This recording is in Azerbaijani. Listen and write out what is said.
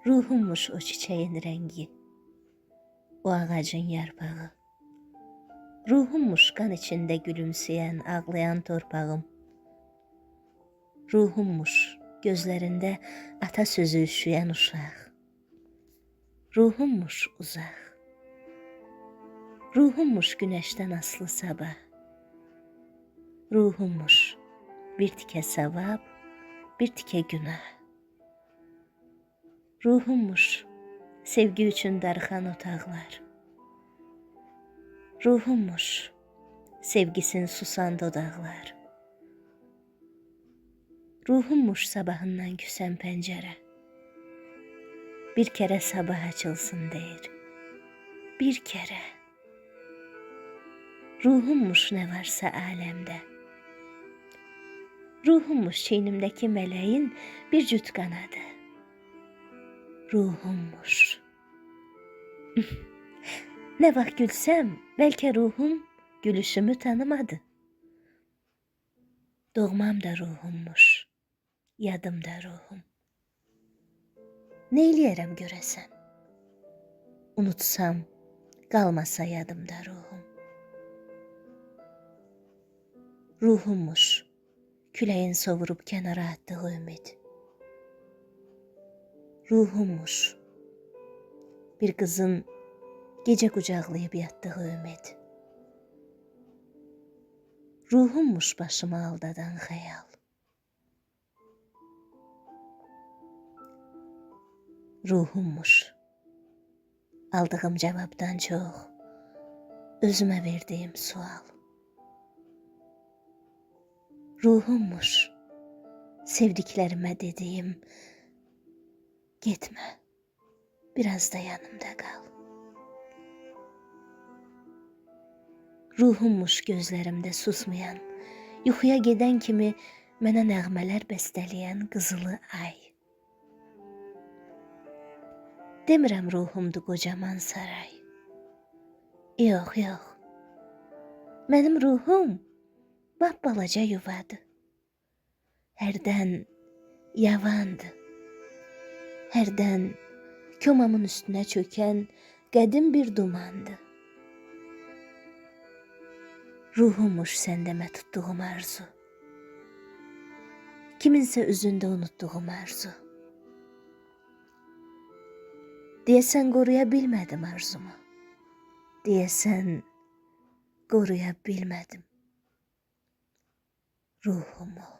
Ruhummuş o çiçeğin rengi, o ağacın yarpağı. Ruhummuş kan içinde gülümseyen, ağlayan torpağım. Ruhummuş gözlerinde ata sözü üşüyen uşaq. Ruhummuş uzaq. Ruhummuş güneşten aslı sabah. Ruhummuş bir tikə savab, bir tikə günah. Ruhummuş sevgi üçün darıxan otaqlar. Ruhummuş sevgisin susan dodaqlar. Ruhummuş sabahından küsən pəncərə. Bir kərə sabah açılsın deyir. Bir kərə. Ruhummuş nə varsa aləmdə. Ruhummuş çiynimdəki mələyin bir cüt qanadı. Ruhummuş. Nə vaxt gülsəm, bəlkə ruhum gülüşümü tanımadı. Doğmam da ruhummuş, yadım da ruhum. Nə eləyərəm görəsən? Unutsam, qalmasa yadımda ruhum. Ruhummuş, küləyin sovurub kənara atdığı ümid. Ruhummuş, bir qızın gecə qucaqlayıb yatdığı ümid. Ruhummuş başımı aldadan xəyal. Ruhummuş, aldığım cavabdan çox özümə verdiyim sual. Ruhummuş, sevdiklərimə dediyim, getmə, biraz da yanımda qal. Ruhummuş gözlərimdə susmayan, yuxuya gedən kimi mənə nəğmələr bəstələyən qızılı ay. Demirəm ruhumdur qocaman saray. Yox, yox. Mənim ruhum balaca yuvadır. Hərdən yavandır. Hərdən komamın üstünə çökən qədim bir dumandır. Ruhummuş səndəmə tutduğum arzu. Kiminsə üzündə unutduğum arzu. Deyəsən qoruya bilmədim arzumu. Deyəsən qoruya bilmədim ruhumu.